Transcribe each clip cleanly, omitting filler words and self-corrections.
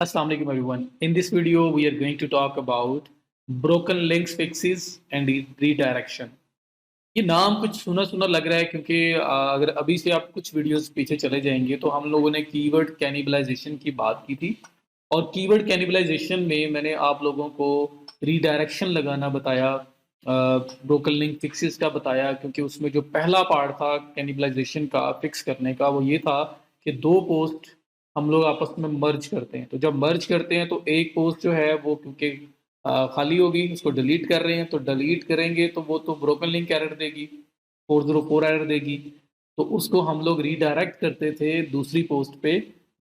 Assalamu alaikum everyone. In this video, we are going to talk about broken links fixes and redirection. ये नाम कुछ सुना सुना लग रहा है क्योंकि अगर अभी से आप कुछ वीडियोस पीछे चले जाएंगे तो हम लोगों ने कीवर्ड कैनिबलाइजेशन की बात की थी और कीवर्ड कैनिबलाइजेशन में मैंने आप लोगों को रीडायरेक्शन लगाना बताया, ब्रोकन लिंक फिक्सेस का बताया, क्योंकि उसमें जो पहला पार्ट था कैनिबलाइजेशन का फिक्स करने का वो ये था कि दो पोस्ट हम लोग आपस में मर्ज करते हैं। तो जब मर्ज करते हैं तो एक पोस्ट जो है वो क्योंकि खाली होगी, उसको डिलीट कर रहे हैं, तो डिलीट करेंगे तो वो तो ब्रोकन लिंक एरर देगी, 404 एरर देगी। तो उसको हम लोग रीडायरेक्ट करते थे दूसरी पोस्ट पे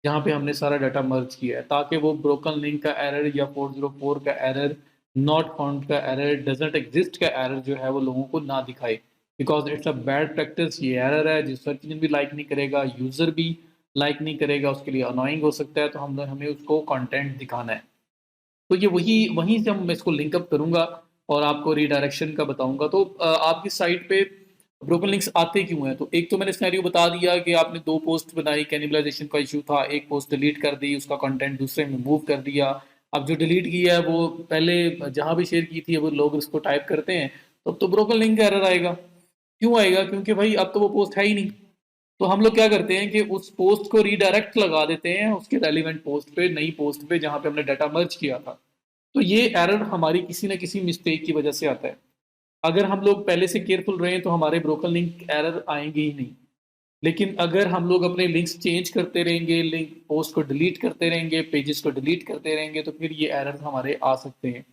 जहाँ पे हमने सारा डाटा मर्ज किया है, ताकि वो ब्रोकन लिंक का एरर या 404 का एरर, नॉट फाउंड का एरर, डजंट एग्जिस्ट का एरर जो है वो लोगों को ना दिखाए, because it's a bad practice. ये एरर है जो सर्च इंजन भी लाइक नहीं करेगा, यूज़र भी लाइक नहीं करेगा, उसके लिए अनोइंग हो सकता है। तो हमें उसको कंटेंट दिखाना है। तो ये वहीं से मैं इसको लिंक अप करूँगा और आपको रीडायरेक्शन का बताऊँगा। तो आपकी साइट पे ब्रोकन लिंक्स आते क्यों हैं? तो एक तो मैंने सिनेरियो बता दिया कि आपने 2 पोस्ट बनाई, कैनिबलाइजेशन का इश्यू था, एक पोस्ट डिलीट कर दी, उसका कंटेंट दूसरे में मूव कर दिया। अब जो डिलीट किया है वो पहले जहाँ भी शेयर की थी वो लोग उसको टाइप करते हैं, तो अब तो ब्रोकन लिंक का एरर आएगा। क्यों आएगा? क्योंकि भाई अब तो वो पोस्ट है ही नहीं। तो हम लोग क्या करते हैं कि उस पोस्ट को रीडायरेक्ट लगा देते हैं उसके रेलिवेंट पोस्ट पे, नई पोस्ट पे जहाँ पे हमने डाटा मर्ज किया था। तो ये एरर हमारी किसी ना किसी मिस्टेक की वजह से आता है। अगर हम लोग पहले से केयरफुल रहें तो हमारे ब्रोकन लिंक एरर आएंगे ही नहीं। लेकिन अगर हम लोग अपने लिंक्स चेंज करते रहेंगे, लिंक पोस्ट को डिलीट करते रहेंगे, पेजेस को डिलीट करते रहेंगे, तो फिर ये एरर हमारे आ सकते हैं।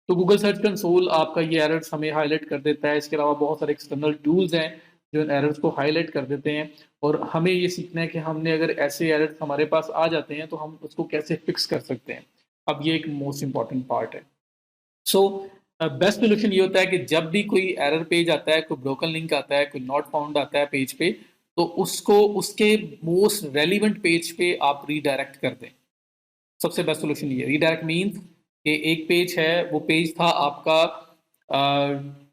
तो गूगल सर्च कंसोल आपका ये एरर्स हमें हाईलाइट कर देता है। इसके अलावा बहुत सारे एक्सटर्नल टूल्स हैं जो इन एरर्स को हाईलाइट कर देते हैं, और हमें ये सीखना है कि हमने अगर ऐसे एरर्स हमारे पास आ जाते हैं तो हम उसको कैसे फिक्स कर सकते हैं। अब ये एक मोस्ट इंपॉर्टेंट पार्ट है। सो बेस्ट सोल्यूशन ये होता है कि जब भी कोई एरर पेज आता है, कोई ब्रोकन लिंक आता है, कोई नॉट फाउंड आता है पेज पे, तो उसको उसके मोस्ट रेलिवेंट पेज पे आप रीडायरेक्ट कर दें। सबसे बेस्ट सोल्यूशन ये रीडायरेक्ट मीन्स कि एक पेज है, वो पेज था आपका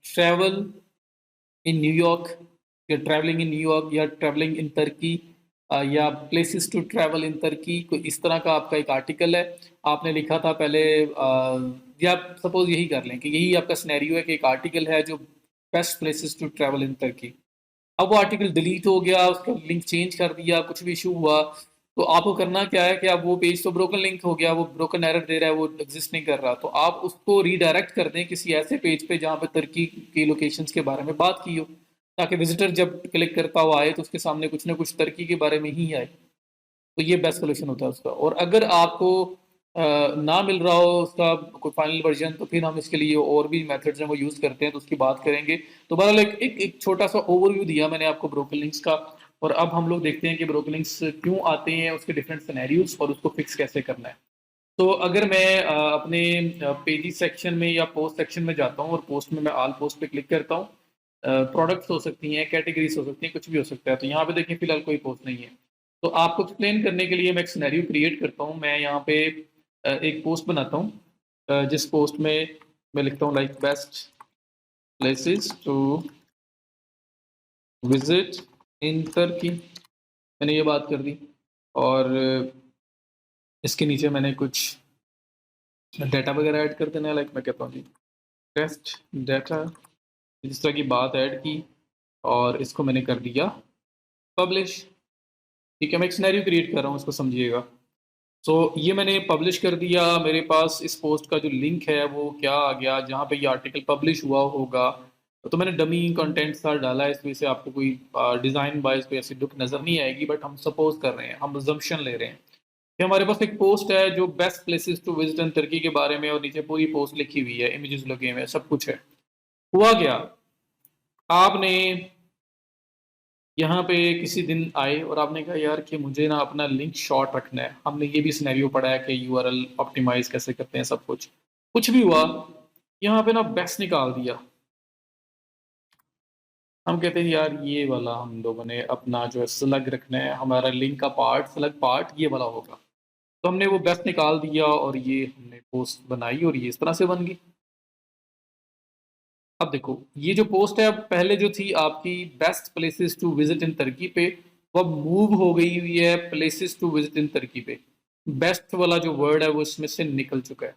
ट्रैवल इन न्यूयॉर्क, या ट्रैवलिंग इन न्यूयॉर्क, या ट्रैवलिंग इन तुर्की, या प्लेसेस टू ट्रैवल इन तुर्की, कोई इस तरह का आपका एक आर्टिकल है। आपने लिखा था पहले, या सपोज यही कर लें कि यही आपका सिनेरियो है कि एक आर्टिकल है जो best places to travel in Turkey. अब वो आर्टिकल डिलीट हो गया, उसका लिंक चेंज कर दिया, कुछ भी इशू हुआ, तो आपको करना क्या है कि अब वो पेज तो ब्रोकन लिंक हो गया, वो ब्रोकन एरर दे रहा है, वो एग्जिस्ट नहीं कर रहा। तो आप उसको रीडायरेक्ट कर दें किसी ऐसे पेज पे जहाँ पे तुर्की की लोकेशंस के बारे में बात की हो, ताकि विजिटर जब क्लिक करता हुआ आए तो उसके सामने कुछ ना कुछ तुर्की के बारे में ही आए। तो ये बेस्ट सोल्यूशन होता है उसका। और अगर आपको ना मिल रहा हो उसका कोई फाइनल वर्जन, तो फिर हम इसके लिए और भी मेथड्स हैं वो यूज़ करते हैं, तो उसकी बात करेंगे। तो बहरहाल एक छोटा सा ओवरव्यू दिया मैंने आपको ब्रोकन लिंक्स का, और अब हम लोग देखते हैं कि ब्रोकन लिंक्स क्यों आते हैं, उसके डिफरेंट सिनेरियोज और उसको फिक्स कैसे करना है। तो अगर मैं अपने पेजेस सेक्शन में या पोस्ट सेक्शन में जाता हूँ और पोस्ट में मैं ऑल पोस्ट पे क्लिक करता हूँ, प्रोडक्ट्स हो सकती हैं, कैटेगरीज हो सकती हैं, कुछ भी हो सकता है। तो यहाँ पे देखिए फिलहाल कोई पोस्ट नहीं है। तो आपको एक्सप्लेन करने के लिए मैं एक सिनेरियो क्रिएट करता हूँ। मैं यहाँ पे एक पोस्ट बनाता हूँ, जिस पोस्ट में मैं लिखता हूँ like best places to visit in Turkey. मैंने ये बात कर दी, और इसके नीचे मैंने कुछ डाटा वगैरह ऐड कर देना है। लाइक मैं कहता हूँ जी टेस्ट डाटा, इस तरह की बात ऐड की, और इसको मैंने कर दिया पब्लिश। ठीक है, मैं एक सिनेरियो क्रिएट कर रहा हूँ, इसको समझिएगा। ये मैंने पब्लिश कर दिया। मेरे पास इस पोस्ट का जो लिंक है वो क्या आ गया, जहाँ पे ये आर्टिकल पब्लिश हुआ होगा। तो मैंने डमी कंटेंट सारा डाला है, इस वजह से आपको कोई डिज़ाइन वाइज कोई ऐसी लुक नज़र नहीं आएगी, बट हम सपोज कर रहे हैं, हम अजम्पशन ले रहे हैं कि हमारे पास एक पोस्ट है जो best places to visit in Turkey के बारे में, और नीचे पूरी पोस्ट लिखी हुई है, इमेजेस लगे हुए हैं, सब कुछ है। हुआ क्या, आपने यहाँ पे किसी दिन आए और आपने कहा यार कि मुझे ना अपना लिंक शॉर्ट रखना है। हमने ये भी सिनेरियो पढ़ा है कि यूआरएल ऑप्टिमाइज कैसे करते हैं, सब कुछ भी हुआ, यहाँ पे ना बेस्ट निकाल दिया। हम कहते हैं यार ये वाला हम लोगों ने अपना जो है स्लग रखना है, हमारा लिंक का पार्ट, स्लग पार्ट ये वाला होगा। तो हमने वो बेस्ट निकाल दिया और ये हमने पोस्ट बनाई, और ये इस तरह से बन गई। अब देखो ये जो पोस्ट है, अब पहले जो थी आपकी best places to visit in Turkey पे, वो अब मूव हो गई हुई है places to visit in Turkey पे। बेस्ट वाला जो वर्ड है वो इसमें से निकल चुका है।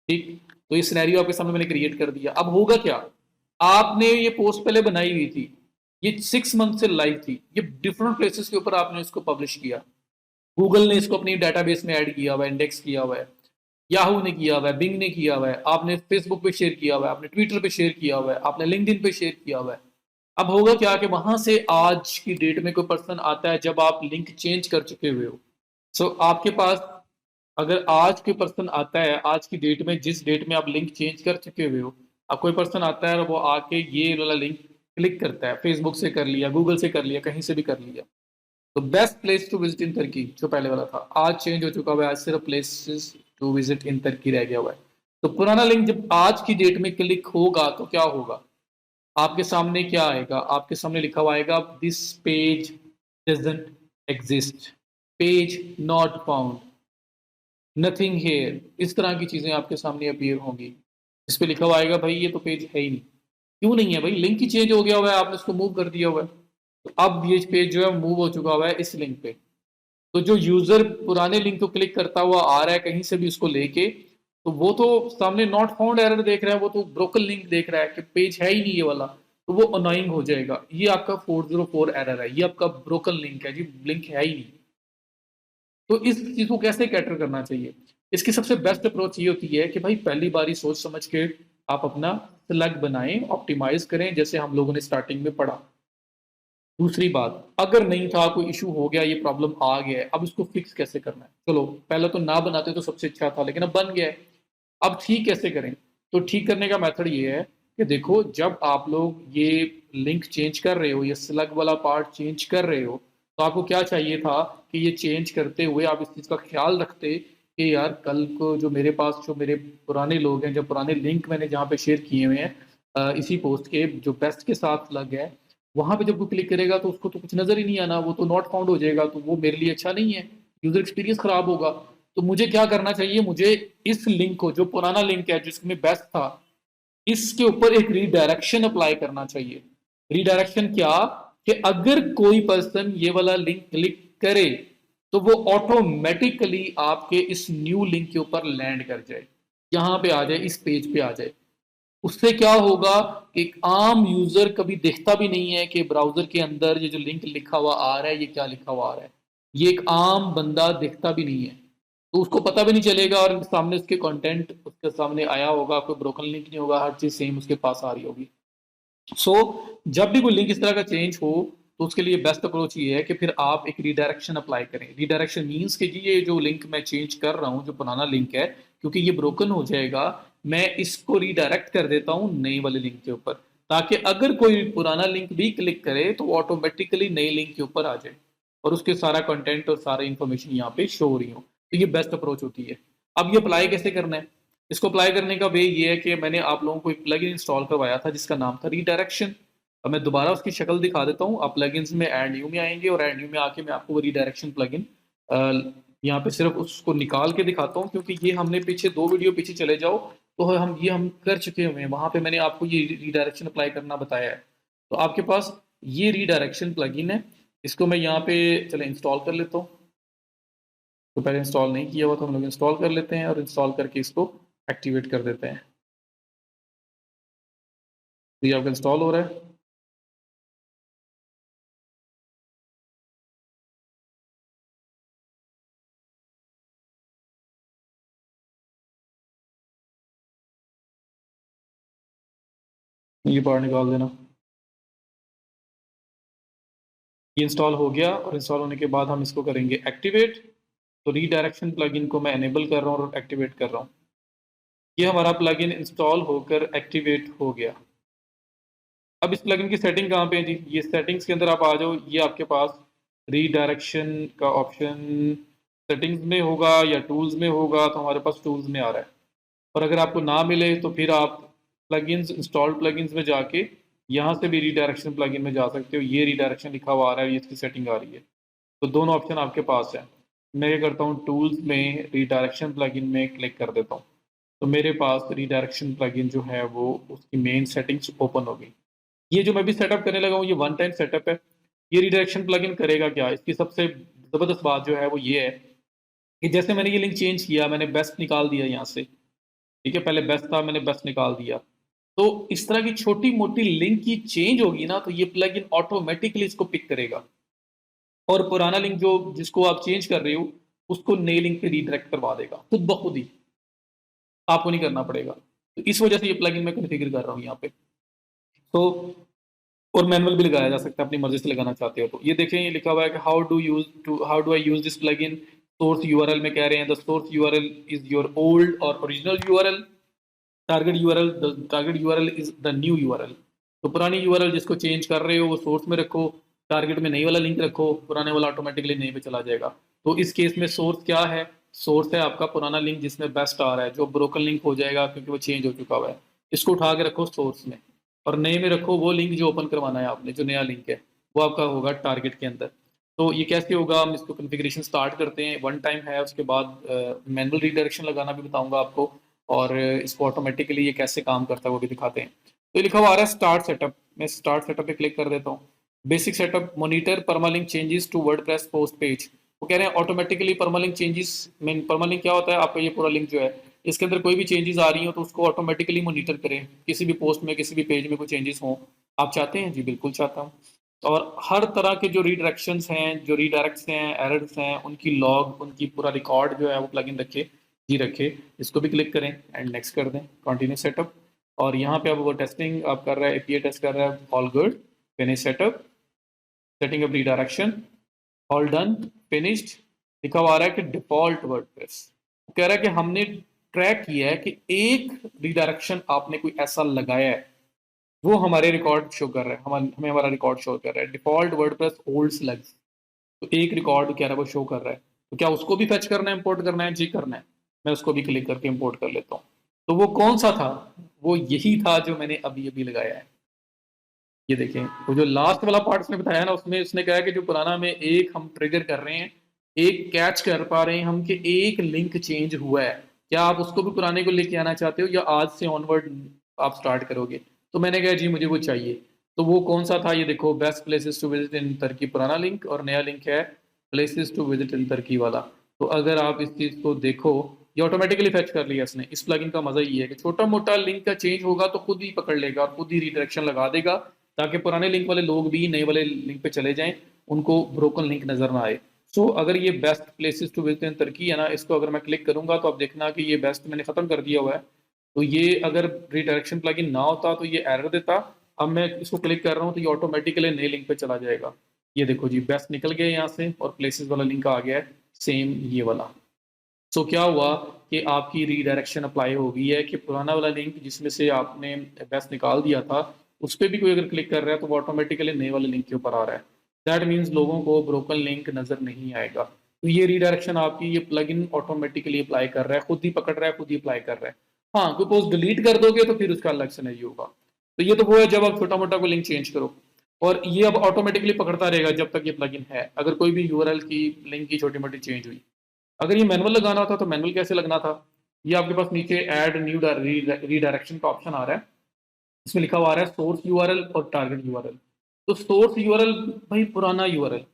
ठीक, तो ये सिनेरियो आपके सामने मैंने क्रिएट कर दिया। अब होगा क्या, आपने ये पोस्ट पहले बनाई हुई थी, ये 6 मंथ से लाइव थी, ये डिफरेंट प्लेसेस के ऊपर आपने इसको पब्लिश किया, गूगल ने इसको अपनी डेटाबेस में ऐड किया हुआ है, इंडेक्स किया हुआ है, याहू ने किया हुआ है, बिंग ने किया हुआ है, आपने फेसबुक पे शेयर किया हुआ है, आपने ट्विटर पे शेयर किया हुआ है, आपने लिंक्डइन पे शेयर किया हुआ है। अब होगा क्या कि वहां से आज की डेट में कोई पर्सन आता है जब आप लिंक चेंज कर चुके हुए हो। सो आपके पास अगर आज कोई पर्सन आता है, आज की डेट में जिस डेट में आप लिंक चेंज कर चुके हुए हो, अब कोई पर्सन आता है और वो आके ये वाला लिंक क्लिक करता है, फेसबुक से कर लिया, गूगल से कर लिया, कहीं से भी कर लिया, तो best place to visit in Turkey जो पहले वाला था आज चेंज हो चुका हुआ है, आज सिर्फ प्लेसेस टू विजिट इन तुर्की रह गया हुआ है। तो पुराना लिंक जब आज की डेट में क्लिक होगा तो क्या होगा, आपके सामने क्या आएगा, आपके सामने लिखा हुआ आएगा this page doesn't exist, page not found, nothing here, इस तरह की चीजें आपके सामने अपीयर होंगी। इस पे लिखा हुआ आएगा भाई ये तो पेज है ही नहीं। क्यों नहीं है भाई, लिंक ही चेंज हो गया हुआ है, आपने उसको मूव कर दिया हुआ है। तो अब ये पेज जो है मूव हो चुका हुआ है इस लिंक पे। तो जो यूजर पुराने लिंक को क्लिक करता हुआ आ रहा है कहीं से भी उसको लेके, तो वो तो सामने नॉट फाउंड एरर देख रहा है, वो तो ब्रोकन लिंक देख रहा है कि पेज है ही नहीं ये वाला, तो वो अनोइंग हो जाएगा, ये आपका 404 एरर है, ये आपका ब्रोकन लिंक है जी, लिंक है ही नहीं। तो इस चीज को कैसे कैटर करना चाहिए, इसकी सबसे बेस्ट अप्रोच ये होती है कि भाई पहली बार ही सोच समझ के आप अपना स्लग बनाएं, ऑप्टिमाइज करें, जैसे हम लोगों ने स्टार्टिंग में पढ़ा। दूसरी बात, अगर नहीं था, कोई इशू हो गया, ये प्रॉब्लम आ गया है, अब इसको फिक्स कैसे करना है। चलो पहले तो ना बनाते तो सबसे अच्छा था, लेकिन अब बन गया है, अब ठीक कैसे करें। तो ठीक करने का मेथड ये है कि देखो जब आप लोग ये लिंक चेंज कर रहे हो, ये स्लग वाला पार्ट चेंज कर रहे हो, तो आपको क्या चाहिए था कि ये चेंज करते हुए आप इस चीज़ का ख्याल रखते कि यार कल को जो मेरे पास जो मेरे पुराने लोग हैं, जो पुराने लिंक मैंने जहाँ पे शेयर किए हुए हैं, इसी पोस्ट के जो बेस्ट के साथ लग है, वहां पे जब वो क्लिक करेगा तो उसको तो कुछ नजर ही नहीं आना, वो तो नॉट फाउंड हो जाएगा, तो वो मेरे लिए अच्छा नहीं है, यूजर एक्सपीरियंस खराब होगा। तो मुझे क्या करना चाहिए, मुझे इस लिंक को, जो पुराना लिंक है जिसमें बेस्ट था, इसके ऊपर एक रीडायरेक्शन अप्लाई करना चाहिए। रीडायरेक्शन क्या, कि अगर कोई पर्सन ये वाला लिंक क्लिक करे तो वो ऑटोमेटिकली आपके इस न्यू लिंक के ऊपर लैंड कर जाए, यहां पे आ जाए, इस पेज पे आ जाए। उससे क्या होगा कि एक आम यूजर कभी देखता भी नहीं है कि ब्राउजर के अंदर ये जो लिंक लिखा हुआ आ रहा है ये क्या लिखा हुआ आ रहा है, ये एक आम बंदा देखता भी नहीं है, तो उसको पता भी नहीं चलेगा, और सामने उसके कंटेंट उसके सामने आया होगा, कोई ब्रोकन लिंक नहीं होगा, हर चीज सेम उसके पास आ रही होगी। सो जब भी कोई लिंक इस तरह का चेंज हो, तो उसके लिए बेस्ट अप्रोच ये है कि फिर आप एक रीडायरेक्शन अप्लाई करें। रीडायरेक्शन मीन्स कि जी ये जो लिंक मैं चेंज कर रहा हूँ, जो पुराना लिंक है, क्योंकि ये ब्रोकन हो जाएगा, मैं इसको रीडायरेक्ट कर देता हूँ नए वाले लिंक के ऊपर, ताकि अगर कोई पुराना लिंक भी क्लिक करे तो ऑटोमेटिकली नए लिंक के ऊपर आ जाए और उसके सारा कंटेंट और सारा इन्फॉर्मेशन यहाँ पे शो हो रही हो। तो ये बेस्ट अप्रोच होती है। अब ये अप्लाई कैसे करना है, इसको अप्लाई करने का वे ये है कि मैंने आप लोगों को एक प्लगइन इंस्टॉल करवाया था जिसका नाम था रीडायरेक्शन। अब मैं दोबारा उसकी शक्ल दिखा देता हूँ, आप प्लगइन्स में ऐड न्यू में आएंगे और ऐड न्यू में आके मैं आपको वो रीडायरेक्शन प्लगइन यहाँ पे सिर्फ उसको निकाल के दिखाता हूँ, क्योंकि ये हमने पीछे 2 वीडियो पीछे चले जाओ तो हम कर चुके हुए हैं, वहां पे मैंने आपको ये रीडायरेक्शन अप्लाई करना बताया है। तो आपके पास ये रीडायरेक्शन प्लगइन है, इसको मैं यहाँ पे चले इंस्टॉल कर लेता हूँ। तो पहले इंस्टॉल नहीं किया हुआ तो हम लोग इंस्टॉल कर लेते हैं और इंस्टॉल करके इसको एक्टिवेट कर देते हैं। तो ये आपका इंस्टॉल हो रहा है। ये बाहर निकाल देना। ये इंस्टॉल हो गया और इंस्टॉल होने के बाद हम इसको करेंगे एक्टिवेट। तो रीडायरेक्शन प्लगइन को मैं एनेबल कर रहा हूँ और एक्टिवेट कर रहा हूँ। ये हमारा प्लगइन इंस्टॉल होकर एक्टिवेट हो गया। अब इस प्लगइन की सेटिंग कहाँ पे है जी, ये सेटिंग्स के अंदर आप आ जाओ, ये आपके पास रीडायरेक्शन का ऑप्शन सेटिंग्स में होगा या टूल्स में होगा, तो हमारे पास टूल्स में आ रहा है। और अगर आपको ना मिले तो फिर आप प्लगइन्स इंस्टॉल्ड प्लगइन्स में जाके यहाँ से भी रीडायरेक्शन प्लगइन में जा सकते हो। ये रीडायरेक्शन लिखा हुआ आ रहा है, ये इसकी सेटिंग आ रही है, तो दोनों ऑप्शन आपके पास है। मैं क्या करता हूँ, टूल्स में रीडायरेक्शन प्लगइन में क्लिक कर देता हूँ, तो मेरे पास रीडायरेक्शन प्लगइन जो है वो उसकी मेन सेटिंग्स ओपन हो गई। ये जो मैं भी सेटअप करने लगा हूँ ये वन टाइम सेटअप है। ये रीडायरेक्शन प्लगइन करेगा क्या, इसकी सबसे ज़बरदस्त बात जो है वो ये है कि जैसे मैंने ये लिंक चेंज किया, मैंने बेस्ट निकाल दिया यहाँ से, ठीक है, पहले बेस्ट था, मैंने बेस्ट निकाल दिया। तो इस तरह की छोटी-मोटी लिंक की चेंज होगी ना, तो ये प्लगइन ऑटोमैटिकली इसको पिक करेगा और पुराना लिंक जो जिसको आप चेंज कर रहे हो, उसको नए लिंक पे रीडायरेक्ट करवा देगा, खुद ब खुद ही, आपको नहीं करना पड़ेगा। तो इस वजह से ये प्लगइन मैं कॉन्फ़िगर कर रहा हूँ यहाँ पे। तो और मैनुअल भी लगाया जा सकता है, अपनी मर्ज़ी से लगाना चाहते हो तो। ये देखें, ये लिखा हुआ है कि how do I use this plugin? Source URL में कह रहे हैं the source URL is your old or original URL. Target URL is the new URL. तो पुरानी यूआरएल जिसको चेंज कर रहे हो वो सोर्स में रखो, टारगेट में नई वाला लिंक रखो, पुराने वाला ऑटोमेटिकली नए पे चला जाएगा। तो इस केस में सोर्स क्या है? सोर्स है आपका पुराना लिंक जिसमें बेस्ट आ रहा है, जो ब्रोकन लिंक हो जाएगा क्योंकि वो चेंज हो चुका हुआ है। इसको उठा के रखो सोर्स में और नए में रखो वो लिंक जो ओपन करवाना है आपने, जो नया लिंक है, वो आपका होगा टारगेट के अंदर। तो ये कैसे होगा, हम इसको कॉन्फ़िगरेशन स्टार्ट करते हैं। वन टाइम है, उसके बाद मैनुअल रीडायरेक्शन लगाना भी बताऊँगा आपको और इसको ऑटोमेटिकली ये कैसे काम करता है वो भी दिखाते हैं। तो लिखा हुआ आ रहा है स्टार्ट सेटअप, मैं स्टार्ट सेटअप पे क्लिक कर देता हूँ। Basic setup monitor permalink changes to WordPress post page. वो कह रहे हैं automatically permalink changes, mean permalink क्या होता है, आपका ये पूरा लिंक जो है इसके अंदर कोई भी चेंजेस आ रही हो तो उसको ऑटोमेटिकली मॉनिटर करें। किसी भी पोस्ट में, किसी भी पेज में कोई चेंजेस हों, आप चाहते हैं? जी बिल्कुल चाहता हूँ। और हर तरह के जो रीडायरेक्शंस हैं, जो रीडायरेक्ट्स हैं, एरर्स हैं, उनकी लॉग, उनकी पूरा रिकॉर्ड जो है वो प्लगइन रखे, जी रखे। इसको भी क्लिक करें एंड नेक्स्ट कर दें, कंटिन्यू सेटअप। और यहाँ पे अब वो टेस्टिंग आप कर रहा है, एपीआई टेस्ट कर रहा है, all good, finish setup, setting up redirection, all done, finished. लिखा हुआ आ रहा है कि डिफॉल्ट वर्डप्रेस। कह रहा है कि हमने ट्रैक किया है कि एक रीडायरेक्शन आपने कोई ऐसा लगाया है, वो हमारे रिकॉर्ड शो कर रहा है, हमें हमारा रिकॉर्ड शो कर रहा है। डिफॉल्ट वर्डप्रेस ओल्ड स्लग्स, तो एक रिकॉर्ड कह रहा है वो शो कर रहा है। तो क्या उसको भी फेच करना है, इंपोर्ट करना है? जी करना है। मैं उसको भी क्लिक करके इंपोर्ट कर लेता हूँ। तो वो कौन सा था? वो यही था जो मैंने अभी अभी लगाया है। ये देखें, वो जो लास्ट वाला पार्ट उसने बताया ना, उसमें उसने कहा है कि जो पुराना में एक हम ट्रिगर कर रहे हैं, एक कैच कर पा रहे हैं हम कि एक लिंक चेंज हुआ है। क्या आप उसको भी पुराने को लेके आना चाहते हो या आज से ऑनवर्ड आप स्टार्ट करोगे? तो मैंने कहा जी मुझे वो चाहिए। तो वो कौन सा था? ये देखो, best places to visit in Turkey पुराना लिंक और नया लिंक है places to visit in Turkey वाला। तो अगर आप इस चीज़ को देखो, ये ऑटोमेटिकली फेच कर लिया इसने। इस प्लगइन का मजा ये है कि छोटा मोटा लिंक का चेंज होगा तो खुद ही पकड़ लेगा और खुद ही रिडायरेक्शन लगा देगा, ताकि पुराने लिंक वाले लोग भी नए वाले लिंक पे चले जाएं, उनको ब्रोकन लिंक नजर ना आए। सो अगर ये best places to visit in Turkey है ना, इसको अगर मैं क्लिक करूंगा तो आप देखना कि ये बेस्ट मैंने खत्म कर दिया हुआ है। तो ये अगर रिडायरेक्शन प्लगइन ना होता तो ये एरर देता। अब मैं इसको क्लिक कर रहा हूँ तो ये ऑटोमेटिकली नए लिंक पे चला जाएगा। ये देखो जी, बेस्ट निकल गया यहाँ से और प्लेसेस वाला लिंक आ गया है, सेम ये वाला। सो क्या हुआ कि आपकी रीडायरेक्शन अप्लाई हो गई है कि पुराना वाला लिंक जिसमें से आपने बेस्ट निकाल दिया था, उस पर भी कोई अगर क्लिक कर रहा है तो वो ऑटोमेटिकली नए वाले लिंक के ऊपर आ रहा है। दैट मीन्स लोगों को ब्रोकन लिंक नजर नहीं आएगा। तो ये रीडायरेक्शन आपकी ये प्लगइन ऑटोमेटिकली अप्लाई कर रहा है, खुद ही पकड़ रहा है, खुद ही अप्लाई कर रहा है। हाँ, कोई पोस्ट डिलीट कर दोगे तो फिर उसका अलग से नहीं होगा। तो ये तो वो है जब आप छोटा मोटा कोई लिंक चेंज करो, और ये अब ऑटोमेटिकली पकड़ता रहेगा जब तक ये प्लगइन है। अगर कोई भी यूआरएल की लिंक की छोटी मोटी चेंज हुई, अगर ये मैनुअल लगाना होता तो मैनुअल कैसे लगना था? ये आपके पास नीचे ऐड न्यू रीडायरेक्शन का ऑप्शन आ रहा है, इसमें लिखा हुआ आ रहा है सोर्स यूआरएल और टारगेट यूआरएल। तो सोर्स यूआरएल भाई पुराना यूआरएल,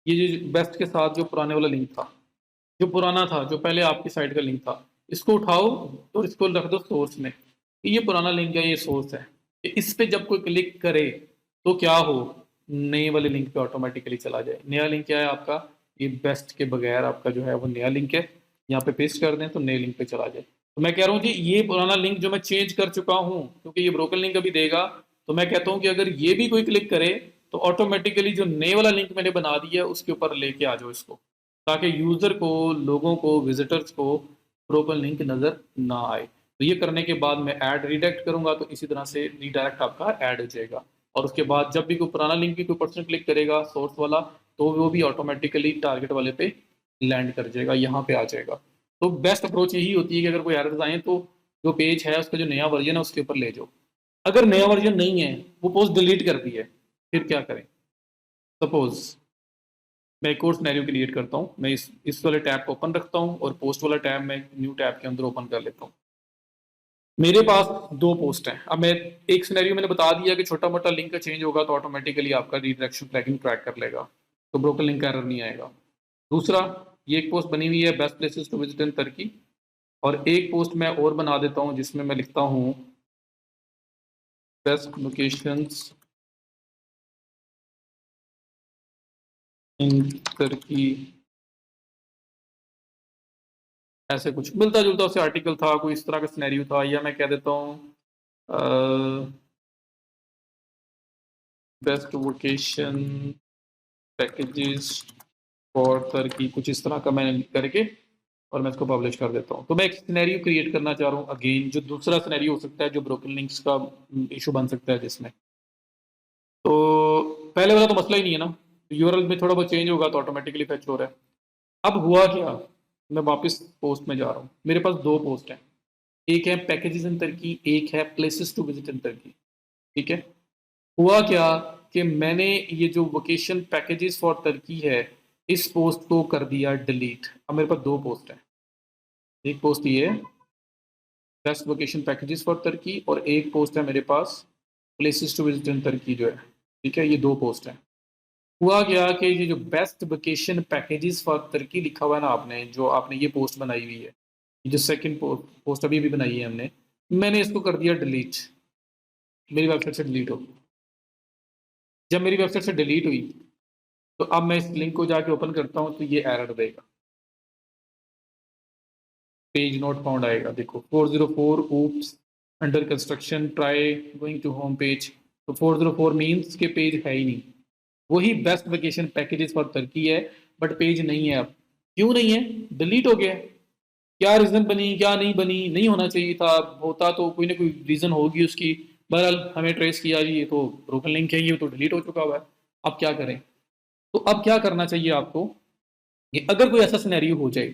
ये जो बेस्ट के साथ जो पुराने वाला लिंक था, जो पुराना था, जो पहले आपकी साइट का लिंक था, इसको उठाओ और इसको रख दो सोर्स में। ये पुराना लिंक है, ये सोर्स है। इस पे जब कोई क्लिक करे तो क्या हो, नए वाले लिंक पे ऑटोमेटिकली चला जाए। नया लिंक क्या है आपका? ये बेस्ट के बगैर आपका जो है वो नया लिंक है। यहाँ पे पेस्ट कर दें तो नए लिंक पे चला जाए। तो मैं कह रहा हूँ जी, ये पुराना लिंक जो मैं चेंज कर चुका हूँ, क्योंकि ये ब्रोकन लिंक अभी देगा, तो मैं कहता हूँ कि अगर ये भी कोई क्लिक करे तो ऑटोमेटिकली जो नए वाला लिंक मैंने बना दिया है उसके ऊपर लेके आ जाओ इसको, ताकि यूजर को, लोगों को, विजिटर्स को ब्रोकन लिंक नजर ना आए। तो ये करने के बाद मैं ऐड रीडायरेक्ट करूंगा तो इसी तरह से रीडायरेक्ट आपका ऐड हो जाएगा। और उसके बाद जब भी कोई पुराना लिंक भी कोई पर्सन क्लिक करेगा सोर्स वाला, तो वो भी ऑटोमेटिकली टारगेट वाले पे लैंड कर जाएगा, यहाँ पे आ जाएगा। तो बेस्ट अप्रोच यही होती है कि अगर कोई एरर्स आए तो जो पेज है उसका जो नया वर्जन है उसके ऊपर ले जाओ। अगर नया वर्जन नहीं है, वो पोस्ट डिलीट कर दी है, फिर क्या करें? सपोज मैं एक और सिनेरियो क्रिएट करता हूँ, मैं इस वाले टैब को ओपन रखता हूँ और पोस्ट वाला टैब मैं न्यू टैब के अंदर ओपन कर लेता हूँ। मेरे पास दो पोस्ट हैं। अब मैं एक सिनेरियो मैंने बता दिया कि छोटा मोटा लिंक का चेंज होगा तो ऑटोमेटिकली आपका रीडायरेक्शन ट्रैकिंग ट्रैक कर लेगा, तो ब्रोकन लिंक का एरर नहीं आएगा। दूसरा, ये एक पोस्ट बनी हुई है best places to visit in Turkey, और एक पोस्ट मैं और बना देता हूँ जिसमें मैं लिखता हूँ बेस्ट लोकेशंस इन तुर्की। ऐसे कुछ मिलता जुलता उससे आर्टिकल था, कोई इस तरह का सिनेरियो था, या मैं कह देता हूँ बेस्ट लोकेशन पैकेजेस फॉर तुर्की, कुछ इस तरह का मैंने करके और मैं इसको पब्लिश कर देता हूँ। तो मैं एक सिनेरियो क्रिएट करना चाह रहा हूँ अगेन, जो दूसरा सिनेरियो हो सकता है जो ब्रोकन लिंक्स का इशू बन सकता है जिसमें। तो पहले वाला तो मसला ही नहीं है ना, यूआरएल में थोड़ा बहुत चेंज होगा तो ऑटोमेटिकली फेच हो रहा है। अब हुआ क्या, मैं वापस पोस्ट में जा रहा हूँ, मेरे पास दो पोस्ट हैं, एक है पैकेजेस इन तुर्की, एक है प्लेसेस टू विजिट इन तुर्की। ठीक है, हुआ क्या कि मैंने ये जो वोकेशन पैकेजेस फॉर तुर्की है इस पोस्ट को कर दिया डिलीट। अब मेरे पास दो पोस्ट है, एक पोस्ट ये बेस्ट वोकेशन पैकेजेस फॉर तुर्की और एक पोस्ट है मेरे पास places to visit in Turkey जो है। ठीक है, ये दो पोस्ट है। हुआ क्या कि ये जो बेस्ट वेकेशन पैकेजेस फॉर तुर्की लिखा हुआ है ना आपने, जो आपने ये पोस्ट बनाई हुई है, ये जो सेकंड पोस्ट अभी बनाई है हमने, मैंने इसको कर दिया डिलीट, मेरी वेबसाइट से डिलीट हो। जब मेरी वेबसाइट से डिलीट हुई तो अब मैं इस लिंक को जाके ओपन करता हूँ तो ये एरर देगा, पेज नॉट फाउंड आएगा। देखो 404 oops under construction try going to home page. तो 404 मीन्स के पेज है ही नहीं, वही best vacation packages for Turkey है बट पेज नहीं है। अब क्यों नहीं है, डिलीट हो गया। क्या रीजन बनी, क्या नहीं बनी, नहीं होना चाहिए था, होता तो कोई ना कोई रीजन होगी उसकी। बहरहाल हमें ट्रेस किया जी, ये तो ब्रोकन लिंक है, ये तो डिलीट हो चुका हुआ है, अब क्या करें। तो अब क्या करना चाहिए आपको कि अगर कोई ऐसा सिनेरियो हो जाए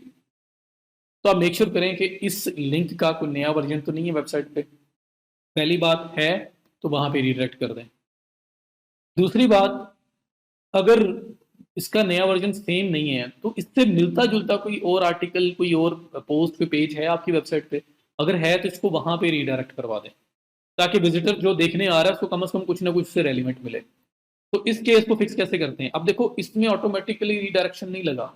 तो आप मेक श्योर करें कि इस लिंक का कोई नया वर्जन तो नहीं है वेबसाइट पे। पहली बात है तो वहां पे रिडायरेक्ट कर दें। दूसरी बात, अगर इसका नया वर्जन सेम नहीं है तो इससे मिलता जुलता कोई और आर्टिकल, कोई और पोस्ट, कोई पेज है आपकी वेबसाइट पे, अगर है तो इसको वहां पे रीडायरेक्ट करवा दें, ताकि विजिटर जो देखने आ रहा है उसको कम से कम कुछ ना कुछ से रेलिवेंट मिले। तो इस केस को फिक्स कैसे करते हैं, अब देखो इसमें ऑटोमेटिकली रीडायरेक्शन नहीं लगा।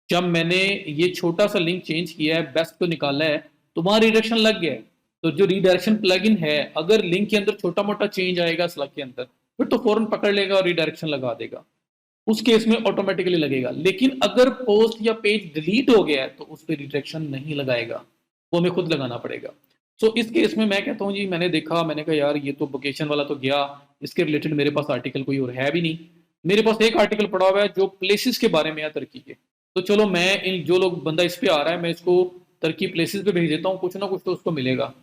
जब मैंने ये छोटा सा लिंक चेंज किया है, बेस्ट को निकाला है, तो वहां रिडायरेक्शन लग गया है। तो जो रिडायरेक्शन प्लगइन है, अगर लिंक के अंदर छोटा मोटा चेंज आएगा स्लग के अंदर, फिर तो फौरन पकड़ लेगा और रिडायरेक्शन लगा देगा, उस केस में ऑटोमेटिकली लगेगा। लेकिन अगर पोस्ट या पेज डिलीट हो गया है तो उस पर रिडायरेक्शन नहीं लगाएगा, वो हमें खुद लगाना पड़ेगा। सो इस केस में मैं कहता हूँ जी, मैंने देखा, मैंने कहा यार ये तो वोकेशन वाला तो गया, इसके रिलेटेड मेरे पास आर्टिकल कोई और है भी नहीं। मेरे पास एक आर्टिकल पड़ा हुआ है जो प्लेसेस के बारे में है तुर्की के, तो चलो मैं इन जो लोग बंदा इस पे आ रहा है मैं इसको तुर्की प्लेसेस पे भेज देता हूँ, कुछ ना कुछ तो उसको मिलेगा,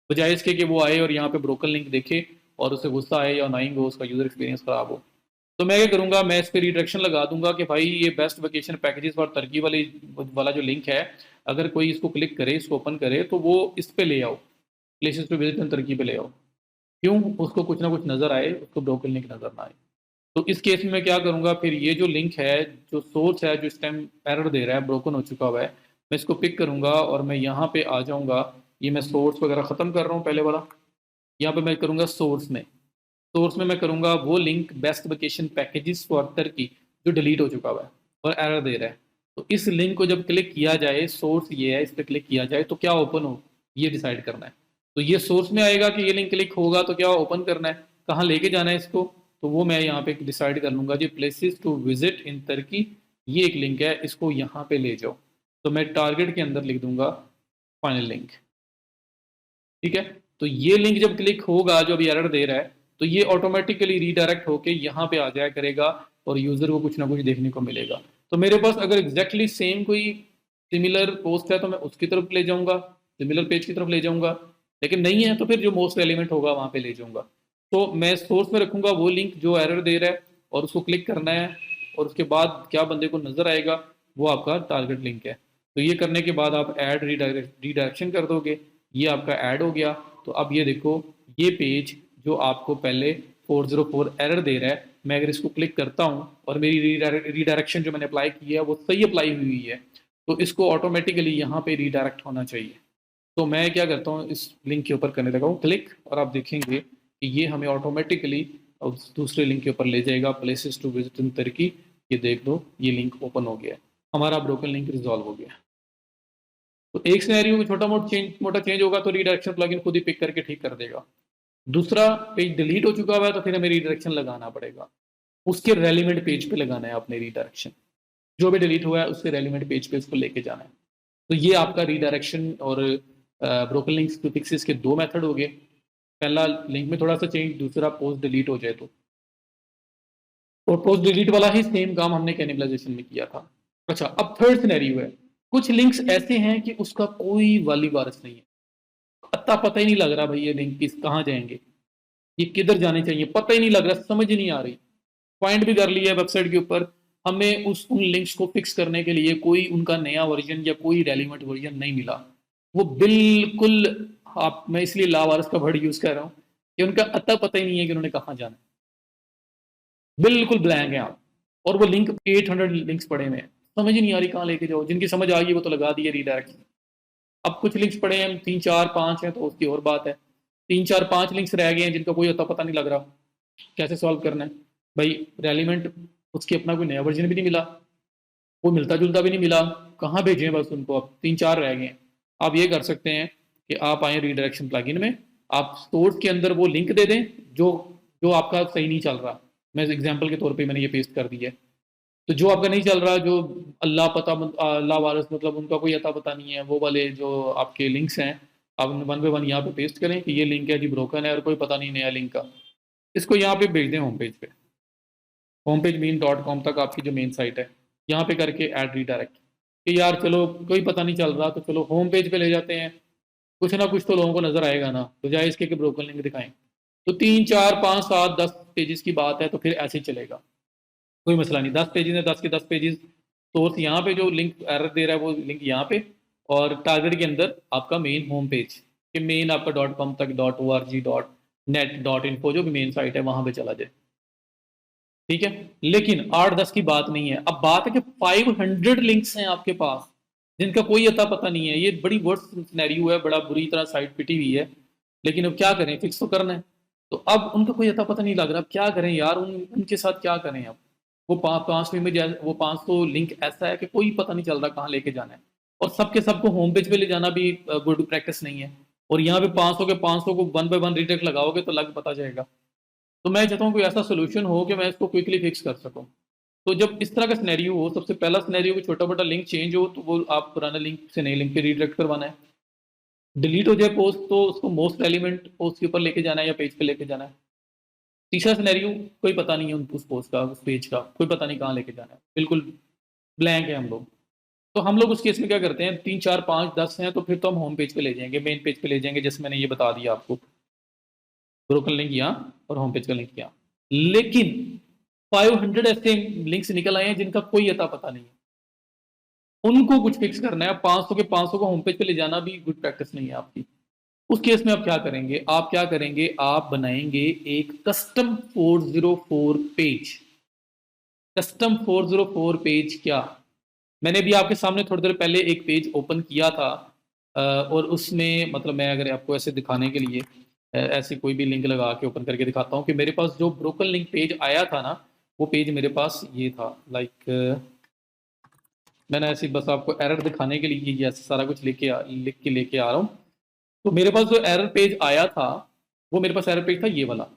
बजाय इसके कि वो आए और यहाँ पे ब्रोकन लिंक देखे और उसे गुस्सा आए या नाइंग हो, उसका यूजर एक्सपीरियंस खराब हो। तो मैं क्या करूंगा, मैं इस पे रिडायरेक्शन लगा दूंगा कि भाई ये बेस्ट वेकेशन पैकेजेस फॉर तुर्की वाला जो लिंक है, अगर कोई इसको क्लिक करे, इसको ओपन करे, तो वो इस पे ले आओ, places to visit in Turkey पे ले आओ। क्यों, उसको कुछ ना कुछ नजर आए, उसको ब्रोकन लिंक नजर ना आए। तो इस केस में मैं क्या करूंगा, फिर ये जो लिंक है, जो सोर्स है, जो इस टाइम एरर दे रहा है, ब्रोकन हो चुका हुआ है, मैं इसको पिक करूंगा और मैं यहाँ पे आ जाऊंगा। ये मैं सोर्स वगैरह खत्म कर रहा हूँ पहले वाला, यहाँ पे मैं करूंगा सोर्स में मैं करूंगा वो link best vacation packages for Turkey जो डिलीट हो चुका हुआ है और एरर दे रहा है। तो इस लिंक को जब क्लिक किया जाए, सोर्स ये है, इस पर क्लिक किया जाए तो क्या ओपन हो, ये डिसाइड करना है। तो ये सोर्स में आएगा कि ये लिंक क्लिक होगा तो क्या ओपन करना है, कहाँ लेके जाना है इसको, तो वो मैं यहाँ पे डिसाइड कर लूंगा जी, प्लेसेस टू विजिट इन तुर्की, ये एक लिंक है, इसको यहाँ पे ले जाओ। तो मैं टारगेट के अंदर लिख दूंगा फाइनल लिंक। ठीक है, तो ये लिंक जब क्लिक होगा, जो अभी एरर दे रहा है, तो ये ऑटोमेटिकली रीडायरेक्ट होके यहाँ पे आ जाया करेगा और यूजर को कुछ ना कुछ देखने को मिलेगा। तो मेरे पास अगर एग्जैक्टली सेम कोई सिमिलर पोस्ट है तो मैं उसकी तरफ ले जाऊंगा, सिमिलर पेज की तरफ ले जाऊंगा, लेकिन नहीं है तो फिर जो मोस्ट रेलिवेंट होगा वहां पे ले जाऊंगा। तो मैं सोर्स में रखूंगा वो लिंक जो एरर दे रहा है और उसको क्लिक करना है, और उसके बाद क्या बंदे को नजर आएगा, वो आपका टारगेट लिंक है। तो ये करने के बाद आप ऐड रीडायरेक्शन कर दोगे, ये आपका ऐड हो गया। तो अब ये देखो, ये पेज जो आपको पहले 404 एरर दे रहा है, मैं अगर इसको क्लिक करता हूँ और मेरी रीडायरेक्शन जो मैंने अप्लाई की है वो सही अप्लाई हुई है, तो इसको ऑटोमेटिकली यहाँ पे रीडायरेक्ट होना चाहिए। तो मैं क्या करता हूँ, इस लिंक के ऊपर करने लगा हूँ क्लिक, और आप देखेंगे कि ये हमें ऑटोमेटिकली दूसरे लिंक के ऊपर ले जाएगा, प्लेसेस टू विजिट इन तुर्की। ये देख लो, ये लिंक ओपन हो गया है। हमारा ब्रोकन लिंक रिजॉल्व हो गया। तो एक सिनेरियो में मोटा चेंज होगा तो रीडायरेक्शन प्लगइन खुद ही पिक करके ठीक कर देगा। दूसरा पेज डिलीट हो चुका हुआ है तो फिर हमें रीडायरेक्शन लगाना पड़ेगा। उसके रेलिवेंट पेज पे लगाना है आपने रीडायरेक्शन। जो भी डिलीट हुआ है उसके रेलिवेंट पेज पे उसको लेके जाना है। तो ये आपका रीडायरेक्शन और ब्रोकन लिंक्स प्रीफिक्सेस के दो मेथड हो गए। पहला लिंक में थोड़ा सा चेंज, दूसरा पोस्ट डिलीट हो जाए तो। और पोस्ट डिलीट वाला ही सेम काम हमने कैनिबलाइजेशन में किया था। अच्छा, अब थर्ड सिनेरियो है। कुछ लिंक्स ऐसे हैं कि उसका कोई वाली वारिस नहीं है, अत्ता पता ही नहीं लग रहा भाई ये लिंक किस कहाँ जाएंगे, ये किधर जाने चाहिए, पता ही नहीं लग रहा, समझ ही नहीं आ रही। पॉइंट भी कर लिया वेबसाइट के ऊपर, हमें उन लिंक्स को फिक्स करने के लिए कोई उनका नया वर्जन या कोई रेलिवेंट वर्जन नहीं मिला। वो बिल्कुल, आप, मैं इसलिए लावारिस का वर्ड यूज कर रहा हूँ कि उनका अता पता ही नहीं है कि उन्होंने कहाँ जाना है, बिल्कुल ब्लैंक है आप। और वो लिंक 800 लिंक्स पड़े हुए हैं, समझ ही नहीं आ रही कहाँ लेके जाओ। जिनकी समझ आ गई वो तो लगा दिए रीडायरेक्ट। अब कुछ लिंक्स पड़े हैं, 3 4 5 हैं तो उसकी और बात है। 3 4 5 लिंक्स रह गए हैं जिनका कोई अता पता नहीं लग रहा, कैसे सॉल्व करना है भाई। रेलिवेंट उसकी अपना कोई नया वर्जन भी नहीं मिला, वो मिलता जुलता भी नहीं मिला, कहाँ भेजें बस उनको। अब 3 4 रह गए हैं। आप ये कर सकते हैं कि आप आए रीडायरेक्शन प्लगइन में, आप सोर्स के अंदर वो लिंक दे दें जो जो आपका सही नहीं चल रहा। मैं एग्जाम्पल के तौर पर मैंने ये पेस्ट कर दिया है। तो जो आपका नहीं चल रहा, जो अल्लाह वारिस, मतलब उनका कोई अता पता नहीं है, वो वाले जो आपके लिंक्स हैं, आप वन बाय वन यहाँ पे पेस्ट करें कि ये लिंक है जी ब्रोकन है और कोई पता नहीं नया लिंक का। इसको यहाँ पे भेज दें होम पेज पे, होम पेज mean.com तक आपकी जो मेन साइट है, यहाँ पे करके ऐड रीडायरेक्ट कि यार चलो कोई पता नहीं चल रहा तो चलो होम पेज पे ले जाते हैं, कुछ ना कुछ तो लोगों को नजर आएगा ना, बजाय इसके कि ब्रोकन लिंक दिखाएं। तो 3 4 5 7 10 पेजेस की बात है तो फिर ऐसे ही चलेगा, कोई मसला नहीं। 10 पेजेस है, 10 के 10 पेजेस, सोर्स यहाँ पे जो लिंक एरर दे रहा है वो लिंक यहाँ पे, और टारगेट के अंदर आपका मेन होम पेज कि मेन आपका .com तक .org.net.info जो भी मेन साइट है वहां पे चला जाए। ठीक है, लेकिन 8 10 की बात नहीं है। अब बात है कि 500 लिंक्स हैं आपके पास जिनका कोई अता पता नहीं है। ये बड़ी वर्स्ट सिनेरियो है, बड़ा बुरी तरह साइट पिटी हुई है, लेकिन अब क्या करें, फिक्स तो करना है। तो अब उनका कोई अता पता नहीं लग रहा, अब क्या करें यार, उनके साथ क्या करें अब। वो 500 में वो 500 लिंक ऐसा है कि कोई पता नहीं चल रहा कहाँ लेके जाना है, और सबके सबको होम पेज पे ले जाना भी गुड प्रैक्टिस नहीं है। और यहाँ पे 500 के 500 को वन बाय वन रिटेक लगाओगे तो लग पता जाएगा। तो मैं चाहता हूँ कोई ऐसा सोल्यूशन हो कि मैं इसको क्विकली फिक्स कर सकूँ। तो जब इस तरह का सिनेरियो हो, सबसे पहला सिनेरियो कि छोटा मोटा लिंक चेंज हो तो वो आप पुराना लिंक से नए लिंक पे रीडायरेक्ट करवाना है। डिलीट हो जाए पोस्ट तो उसको मोस्ट रेलिवेंट पोस्ट के ऊपर लेके जाना है या पेज पे लेके जाना है। तीसरा सिनेरियो, कोई पता नहीं है उस पोस्ट का, उस पेज का कोई पता नहीं कहाँ लेके जाना है, बिल्कुल ब्लैंक है हम लोग। तो हम लोग उस केस में क्या करते हैं, 3 4 5 10 हैं तो फिर तो हम होम पेज पे ले जाएंगे, मेन पेज पे ले जाएंगे, जैसे मैंने ये बता दिया आपको, ब्रोकन लिंक यहाँ और होम पेज का लिंक यहाँ। लेकिन 500 ऐसे लिंक्स निकल आए हैं जिनका कोई अता पता नहीं है, उनको कुछ फिक्स करना है। 500 के 500 को होम पेज पे ले जाना भी गुड प्रैक्टिस नहीं है आपकी। उस केस में आप क्या करेंगे, आप बनाएंगे एक कस्टम 404 पेज। कस्टम 404 पेज क्या, मैंने भी आपके सामने थोड़ी देर पहले एक पेज ओपन किया था, और उसमें मतलब मैं अगर आपको ऐसे दिखाने के लिए ऐसे कोई भी लिंक लगा के ओपन करके दिखाता हूँ कि मेरे पास जो ब्रोकन लिंक पेज आया था ना, वो पेज मेरे पास ये था। लाइक मैंने ऐसे बस आपको एरर दिखाने के लिए ये ऐसे सारा कुछ लिख के लेके आ रहा हूँ। तो मेरे पास जो एरर पेज आया था, वो मेरे पास एरर पेज था ये वाला,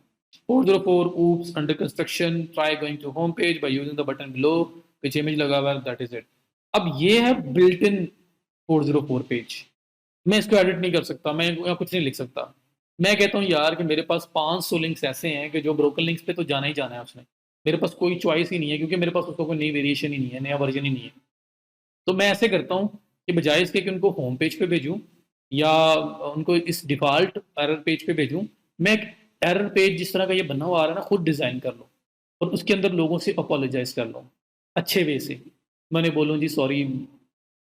404 oops under construction, try going to home page by using the button below, which image लगा हुआ है, that is it। अब ये है बिल्ट इन 404 पेज। मैं इसको एडिट नहीं कर सकता, मैं यहाँ कुछ नहीं लिख सकता। मैं कहता हूँ यार कि मेरे पास 500 लिंक्स ऐसे हैं कि जो ब्रोकन लिंक्स पे तो जाना ही जाना है उसने, मेरे पास कोई चॉइस ही नहीं है, क्योंकि मेरे पास उसका कोई नई वेरिएशन ही नहीं है, नया वर्जन ही नहीं है। तो मैं ऐसे करता हूँ कि बजाय इसके कि उनको होम पेज पे भेजूँ या उनको इस डिफ़ॉल्ट एरर पेज पे भेजूँ, मैं एक एरर पेज जिस तरह का ये बना हुआ आ रहा है ना, खुद डिज़ाइन कर लूँ और उसके अंदर लोगों से अपोलोजाइज़ कर लूँ अच्छे वे से। मैंने बोलूँ जी सॉरी,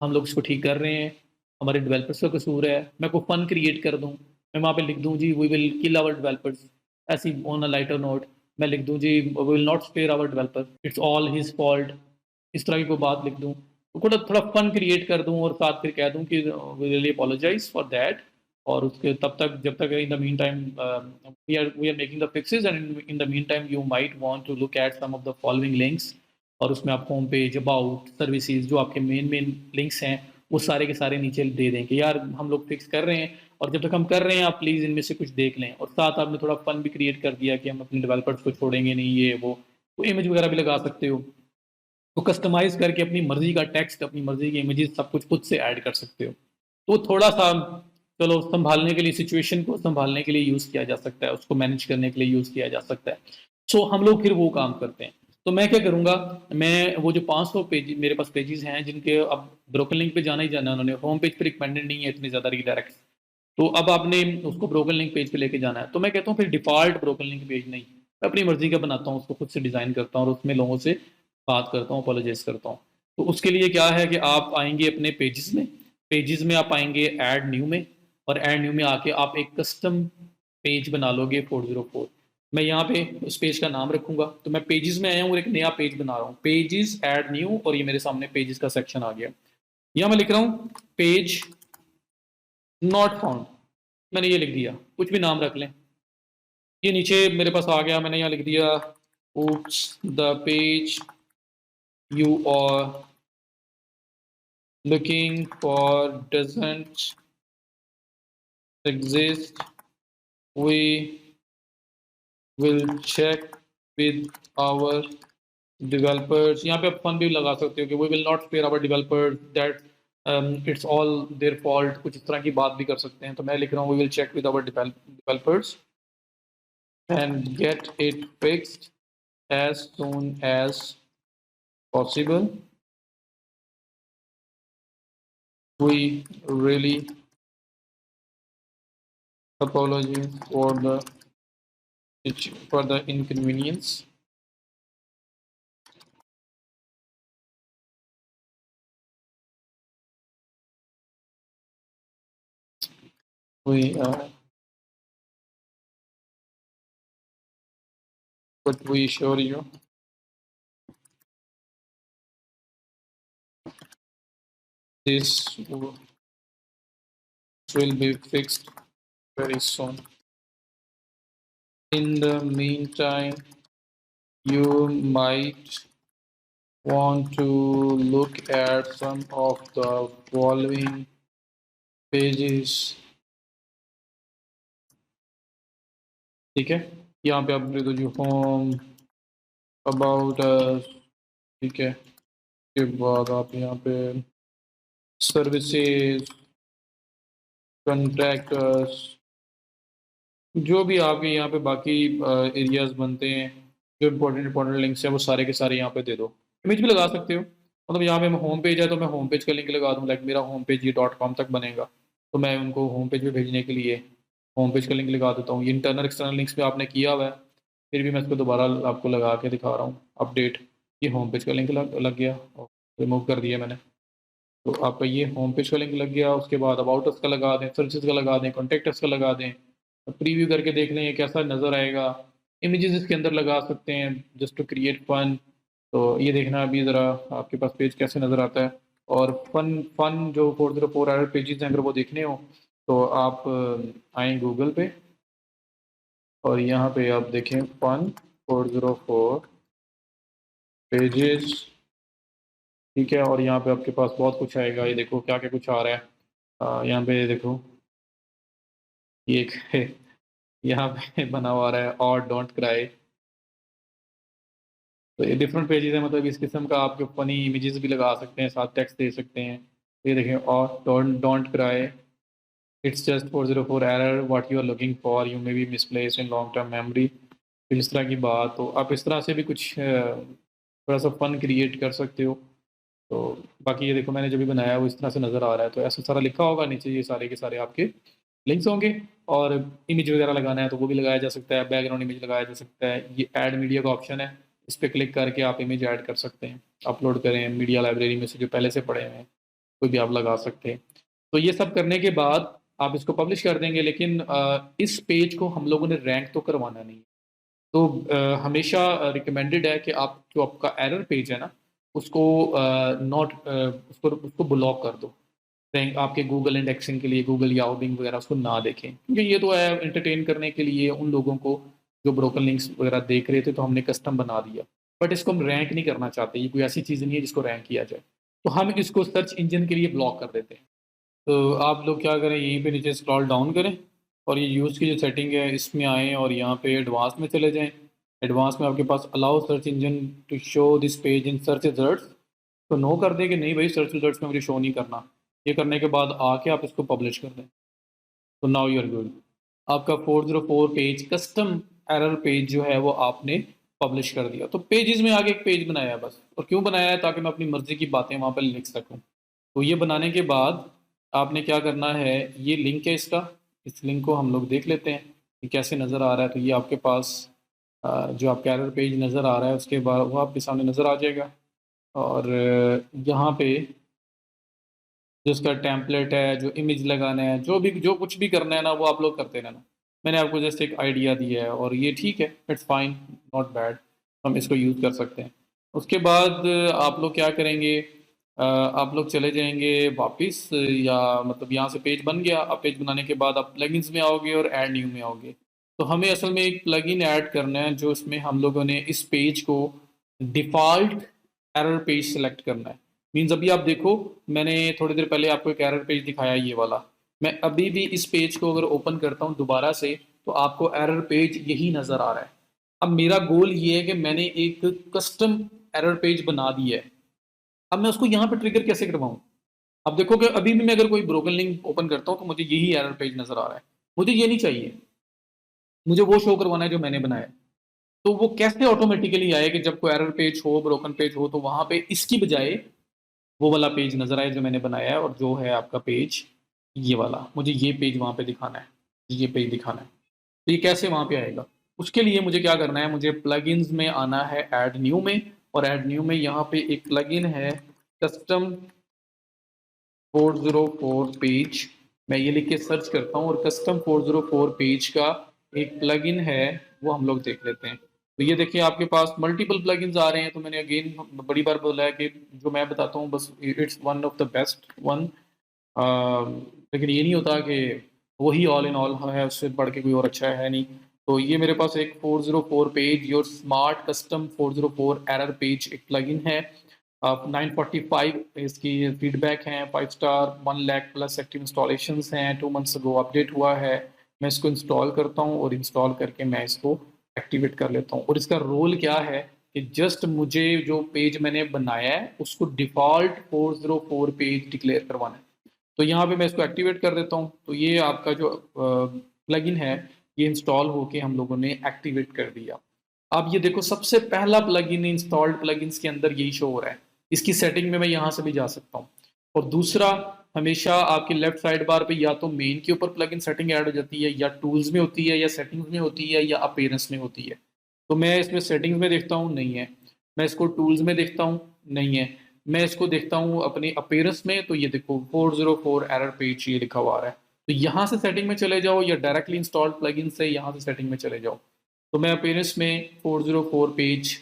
हम लोग इसको ठीक कर रहे हैं, हमारे डेवलपर्स का कसूर है। मैं कोई फ़न क्रिएट कर दूँ, मैं वहाँ पे लिख दूँ जी we will kill our developers, ऐसी ऑन अ लाइटर नोट मैं लिख दूँ जी we will not spare our developer, it's all his fault, इस तरह की कोई बात लिख दूँ। तो थोड़ा थोड़ा फन क्रिएट कर दूँ और साथ फिर कह दूँ कि we really apologise for that. और उसके तब तक जब तक in the meantime we are making the fixes, and in the meantime you might want to look at some of the following links और उसमें आप होम पेज, अबाउट, सर्विसेज़ जो आपके मेन लिंक्स हैं, वो सारे के सारे नीचे दे दें कि यार हम लोग फिक्स कर रहे हैं और जब तक हम कर रहे हैं आप प्लीज़ इनमें से कुछ देख लें। और साथ आपने थोड़ा फन भी क्रिएट कर दिया कि हम अपने डेवलपर्स को छोड़ेंगे नहीं ये वो। तो इमेज वगैरह भी लगा सकते हो। तो कस्टमाइज़ करके अपनी मर्ज़ी का टेक्स्ट, अपनी मर्ज़ी की इमेजेस सब कुछ खुद से ऐड कर सकते हो। तो थोड़ा-सा चलो सँभालने के लिए सिचुएशन को सँभालने के लिए यूज़ किया जा सकता है, उसको मैनेज करने के लिए यूज़ किया जा सकता है। सो हम लोग फिर वो काम करते हैं। तो मैं क्या करूँगा, मैं वो जो 500 पेज मेरे पास पेजेज़ हैं जिनके अब ब्रोकन लिंक पे जाना ही जाना है उन्होंने, होम पेज पे रिकमेंडेड नहीं है इतने ज़्यादा रीडायरेक्ट्स। तो अब आपने उसको ब्रोकन लिंक पेज पे लेके जाना है। तो मैं कहता हूँ फिर डिफ़ॉल्ट ब्रोकन लिंक पेज नहीं, मैं अपनी मर्ज़ी का बनाता हूँ, उसको खुद से डिज़ाइन करता हूँ और उसमें लोगों से बात करता हूँ, अपोलोजाइज़ करता हूँ। तो उसके लिए क्या है कि आप आएँगे अपने पेजेज़ में आप आएँगे ऐड न्यू में और ऐड न्यू में आके आप एक कस्टम पेज बना लोगे 404। मैं यहाँ पे उस पेज का नाम रखूँगा, तो मैं पेजेज़ में आया हूँ और एक नया पेज बना रहा हूँ। पेजेज़ ऐड न्यू और ये मेरे सामने पेजेज़ का सेक्शन आ गया। यहाँ मैं लिख रहा हूँ पेज नॉट फाउंड, मैंने ये लिख दिया, कुछ भी नाम रख लें। ये नीचे मेरे पास आ गया, मैंने यहाँ लिख दिया oops the page you are looking for doesn't exist. We will check with our developers. यहाँ पे आप फन भी लगा सकते हो कि we will not spare our developers that it's all their fault, कुछ इस तरह की बात भी कर सकते हैं। तो मैं लिख रहा हूँ we will check with our developers and get it fixed as soon as possible. We really apologize for the inconvenience. We but we assure you this will be fixed very soon. In the meantime, you might want to look at some of the following pages. ठीक है, यहाँ पे आप दे दो जो home about ठीक है, उसके बाद आप यहाँ पे सर्विसेज, कॉन्ट्रैक्टर्स, जो भी आपके यहाँ पे बाकी एरियाज़ बनते हैं, जो इम्पोर्टेंट लिंक्स हैं वो सारे के सारे यहाँ पे दे दो। इमेज भी लगा सकते हो, मतलब यहाँ पे होम पेज है तो मैं होम पेज का लिंक लगा दूँ, लाइक मेरा होम पेज ये .com तक बनेगा, तो मैं उनको होम पेज पे भेजने के लिए होम पेज का लिंक लगा देता हूँ। ये इंटरनल एक्सटर्नल लिंक्स पे आपने किया हुआ है, फिर भी मैं इसको दोबारा आपको लगा के दिखा रहा हूँ अपडेट। ये होम पेज का लिंक लग गया और रिमूव कर दिया मैंने। तो आपका ये होम पेज का लिंक लग गया, उसके बाद अबाउट अस का लगा दें, सर्विसेज का लगा दें, कॉन्टैक्ट अस का लगा दें, प्रीव्यू करके देख लें ये कैसा नज़र आएगा। इमेजेस इसके अंदर लगा सकते हैं जस्ट टू क्रिएट फन। तो ये देखना अभी ज़रा आपके पास पेज कैसे नज़र आता है। और फन फन जो 404 एरर पेजेस हैं अगर वो देखने हो तो आप आएँ गूगल पे और यहाँ पे आप देखें फन 404 पेजेस, ठीक है। और यहाँ पे आपके पास बहुत कुछ आएगा, ये देखो क्या-क्या कुछ आ रहा है। यहाँ पे देखो, ये एक यहाँ पे बना हुआ आ रहा है और डोंट क्राई। तो ये डिफरेंट पेजेज़ हैं, मतलब इस किस्म का आपके फ़नी इमेजेस भी लगा सकते हैं, साथ टेक्स्ट दे सकते हैं। तो ये देखें और don't don't cry, it's just 404 error what you are looking for, you may be misplaced in long term memory. फिर इस तरह की बात, तो आप इस तरह से भी कुछ थोड़ा-सा फ़न क्रिएट कर सकते हो। तो बाकी ये देखो मैंने जो भी बनाया है वो इस तरह से नज़र आ रहा है, तो ऐसा सारा लिखा होगा, नीचे ये सारे के सारे आपके लिंक्स होंगे। और इमेज वगैरह लगाना है तो वो भी लगाया जा सकता है, बैकग्राउंड इमेज लगाया जा सकता है। ये ऐड मीडिया का ऑप्शन है, इस पे क्लिक करके आप इमेज ऐड कर सकते हैं, अपलोड करें मीडिया लाइब्रेरी में से जो पहले से पड़े हुए हैं, कोई भी आप लगा सकते हैं। तो ये सब करने के बाद आप इसको पब्लिश कर देंगे, लेकिन इस पेज को हम लोगों ने रैंक तो करवाना नहीं है। तो हमेशा रिकमेंडेड है कि आप जो आपका एरर पेज है ना, उसको उसको उसको ब्लॉक कर दो। रैंक आपके गूगल इंडेक्सिंग के लिए, गूगल याहू, बिंग वगैरह उसको ना देखें, क्योंकि ये तो है एंटरटेन करने के लिए उन लोगों को जो ब्रोकन लिंक्स वगैरह देख रहे थे, तो हमने कस्टम बना दिया। बट इसको हम रैंक नहीं करना चाहते, ये कोई ऐसी चीज़ नहीं है जिसको रैंक किया जाए। तो हम इसको सर्च इंजन के लिए ब्लॉक कर देते हैं। तो आप लोग क्या करें, यहीं पे नीचे स्क्रॉल डाउन करें और ये यूज़ की जो सेटिंग है इसमें आएँ और यहाँ पे एडवांस में चले जाएँ। एडवांस में आपके पास allow search engine to show this page in search results, तो नो कर दें कि नहीं भाई सर्च रिजल्ट्स में मुझे शो नहीं करना। ये करने के बाद आके आप इसको पब्लिश कर दें। तो नाउ यू आर गुड। आपका 404 पेज कस्टम एरर पेज जो है वो आपने पब्लिश कर दिया। तो पेजेस में आगे एक पेज बनाया है बस, और क्यों बनाया है, ताकि मैं अपनी मर्जी की बातें वहाँ पर लिख सकूँ। तो ये बनाने के बाद आपने क्या करना है, ये लिंक है इसका, इस लिंक को हम लोग देख लेते हैं कि कैसे नज़र आ रहा है। तो ये आपके पास जो आपका एरर पेज नज़र आ रहा है उसके बाद वो आपके सामने नज़र आ जाएगा। और यहाँ पे जो उसका टेम्पलेट है, जो इमेज लगाना है, जो कुछ भी करना है ना, वो आप लोग करते रहना। मैंने आपको जस्ट एक आइडिया दिया है और ये ठीक है, इट्स फाइन, नॉट बैड, हम इसको यूज़ कर सकते हैं। उसके बाद आप लोग क्या करेंगे, आप लोग चले जाएँगे वापिस, या मतलब यहाँ से पेज बन गया। अब पेज बनाने के बाद आप प्लगइन्स में आओगे और ऐड न्यू में आओगे। तो हमें असल में एक प्लगइन ऐड करना है, जो इसमें हम लोगों ने इस पेज को डिफ़ॉल्ट एरर पेज सेलेक्ट करना है। मीन्स अभी आप देखो, मैंने थोड़ी देर पहले आपको एक एरर पेज दिखाया ये वाला। मैं अभी भी इस पेज को अगर ओपन करता हूँ दोबारा से, तो आपको एरर पेज यही नज़र आ रहा है। अब मेरा गोल ये है कि मैंने एक कस्टम एरर पेज बना दिया है। अब मैं उसको यहाँ पे ट्रिगर कैसे करवाऊँ? अब देखो कि अभी भी मैं अगर कोई ब्रोकन लिंक ओपन करता हूँ तो मुझे यही एरर पेज नज़र आ रहा है। मुझे ये नहीं चाहिए, मुझे वो शो करवाना है जो मैंने बनाया है। तो वो कैसे ऑटोमेटिकली आए कि जब कोई एरर पेज हो, ब्रोकन पेज हो, तो वहाँ पे इसकी बजाय वो वाला पेज नज़र आए जो मैंने बनाया है, और जो है आपका पेज ये वाला, मुझे ये पेज वहाँ पे दिखाना है, ये पेज दिखाना है। तो ये कैसे वहाँ पे आएगा? उसके लिए मुझे क्या करना है, मुझे प्लगइन्स में आना है ऐड न्यू में, और ऐड न्यू में यहाँ पे एक प्लगइन है कस्टम 404 पेज। मैं ये लिख के सर्च करता हूँ और कस्टम 404 पेज का एक प्लगइन है, वो हम लोग देख लेते हैं। तो ये देखिए आपके पास मल्टीपल प्लगइन्स आ रहे हैं। तो मैंने अगेन बड़ी बार बोला है कि जो मैं बताता हूँ बस it's one of the best one. लेकिन ये नहीं होता कि वही ऑल इन ऑल है, उससे बढ़ के कोई और अच्छा है नहीं। तो ये मेरे पास एक 404 page your smart custom 404 error page एक प्लगइन है। 945 इसकी फीडबैक हैं, 5 star, 1 lakh plus active installations हैं, 2 मंथ्स अगो अपडेट हुआ है। मैं इसको इंस्टॉल करता हूँ और इंस्टॉल करके मैं इसको एक्टिवेट कर लेता हूँ। और इसका रोल क्या है कि जस्ट मुझे जो पेज मैंने बनाया है उसको डिफ़ॉल्ट 404 पेज डिक्लेयर करवाना है। तो यहाँ पे मैं इसको एक्टिवेट कर देता हूँ। तो ये आपका जो प्लगइन है ये इंस्टॉल होके हम लोगों ने एक्टिवेट कर दिया। अब ये देखो सबसे पहला प्लगइन इंस्टॉल्ड प्लगइन्स के अंदर यही शो हो रहा है। इसकी सेटिंग में मैं यहाँ से भी जा सकता हूँ। और दूसरा, हमेशा आपके लेफ्ट साइड बार पे या तो मेन के ऊपर प्लगइन सेटिंग ऐड हो जाती है, या टूल्स में होती है, या सेटिंग्स में होती है, या अपीयरेंस में होती है। तो मैं इसमें सेटिंग्स में देखता हूँ, नहीं है। मैं इसको टूल्स में देखता हूँ, नहीं है। मैं इसको देखता हूँ अपने अपीयरेंस में, तो ये देखो 404 एरर पेज ये लिखा हुआ आ रहा है। तो यहाँ से सेटिंग में चले जाओ, या डायरेक्टली इंस्टॉल्ड प्लगइन से यहाँ से सेटिंग में चले जाओ। तो मैं अपीयरेंस में 404 पेज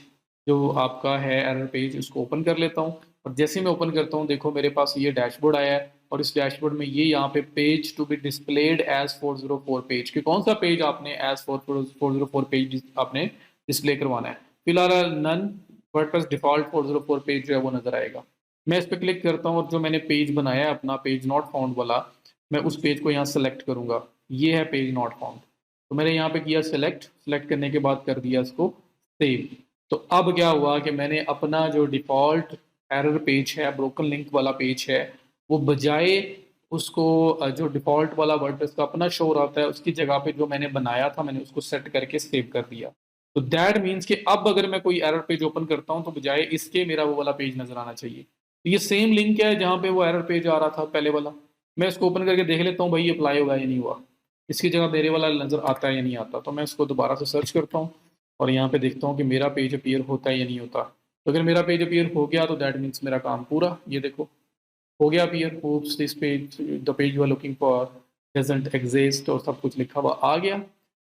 जो आपका है एरर पेज, उसको ओपन कर लेता हूँ। और जैसे मैं ओपन करता हूँ, देखो मेरे पास ये डैशबोर्ड आया है, और इस डैशबोर्ड में ये यहाँ पे page to be displayed as 404 page, कि कौन सा पेज आपने एज 404 पेज आपने डिस्प्ले करवाना है। फिलहाल नन, वर्डप्रेस डिफॉल्ट 404 पेज जो है वो नजर आएगा। मैं इस पर क्लिक करता हूँ और जो मैंने पेज बनाया है अपना पेज नॉट फाउंड वाला, मैं उस पेज को यहाँ सेलेक्ट करूंगा। ये है पेज नॉट फाउंड। तो मैंने यहाँ पे किया सेलेक्ट करने के बाद कर दिया इसको सेव। तो अब क्या हुआ कि मैंने अपना जो डिफ़ॉल्ट एरर पेज है, ब्रोकन लिंक वाला पेज है, वो बजाय उसको जो डिफ़ॉल्ट वाला वर्डप्रेस का अपना शो रहता है, उसकी जगह पे जो मैंने बनाया था मैंने उसको सेट करके सेव कर दिया। तो दैट मीन्स कि अब अगर मैं कोई एरर पेज ओपन करता हूँ तो बजाय इसके मेरा वो वाला पेज नज़र आना चाहिए। तो ये सेम लिंक है जहाँ पे वो एरर पेज आ रहा था पहले वाला। मैं इसको ओपन करके देख लेता हूँ भाई ये अप्लाई होगा या नहीं हुआ, इसकी जगह मेरे वाला नज़र आता है या नहीं आता। तो मैं इसको दोबारा से सर्च करता हूँ और यहाँ पे देखता हूँ कि मेरा पेज अपीयर होता है या नहीं होता। तो अगर मेरा पेज अपीयर हो गया तो दैट मीन्स मेरा काम पूरा। ये देखो हो गया appear, oops this page the page you are looking for doesn't exist, और सब कुछ लिखा हुआ आ गया।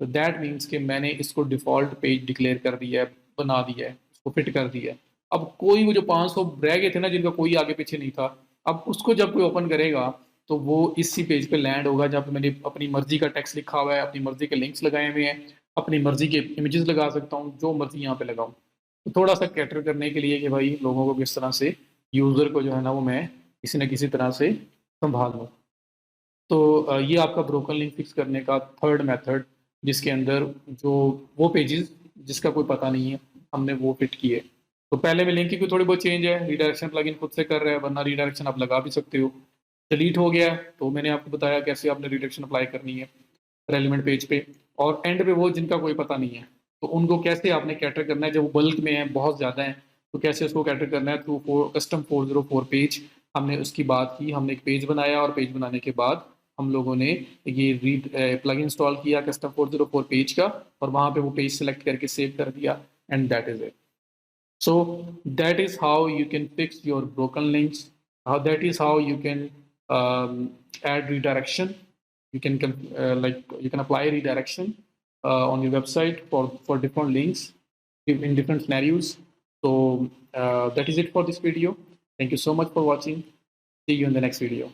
तो दैट मीन्स कि मैंने इसको डिफ़ॉल्ट पेज डिक्लेयर कर दिया है, बना दिया है, उसको फिट कर दिया है। अब कोई वो जो 500 रह गए थे ना जिनका कोई आगे पीछे नहीं था, अब उसको जब कोई ओपन करेगा तो वो इसी पेज पे लैंड होगा जहाँ पे मैंने अपनी मर्जी का टेक्स्ट लिखा हुआ है, अपनी मर्जी के लिंक्स लगाए हुए हैं, अपनी मर्जी के इमेजेस लगा सकता हूँ, जो मर्जी यहाँ पे लगाऊँ। तो थोड़ा-सा कैटर करने के लिए कि भाई लोगों को किस तरह से यूज़र को जो है ना वो मैं किसी न किसी तरह से सँभाल लूँ। तो ये आपका ब्रोकन लिंक फिक्स करने का थर्ड मेथड जिसके अंदर जो वो पेजेस जिसका कोई पता नहीं है, हमने वो फिट किए। तो पहले में लिंक की कोई थोड़ी बहुत चेंज है, रीडायरेक्शन प्लगइन खुद से कर रहा है, वरना रीडायरेक्शन आप लगा भी सकते हो। डिलीट हो गया, तो मैंने आपको बताया कैसे आपने रीडायरेक्शन अप्लाई करनी है रेलेवेंट पेज पे। और एंड पे वो जिनका कोई पता नहीं है, तो उनको कैसे आपने कैटर करना है, जब वो बल्क में है, बहुत ज़्यादा है, तो कैसे उसको कैटर करना है थ्रू कस्टम 404 पेज। हमने उसकी बात की, हमने एक पेज बनाया और पेज बनाने के बाद हम लोगों ने ये रीड प्लग इंस्टॉल किया कस्टम 404 पेज का, और वहाँ पे वो पेज सेलेक्ट करके सेव कर दिया, and that is it. So that is how you can fix your broken links. That is how you can add redirection. You can you can apply redirection on your website for different links in different scenarios. So that is it for this video. Thank you so much for watching. See you in the next video.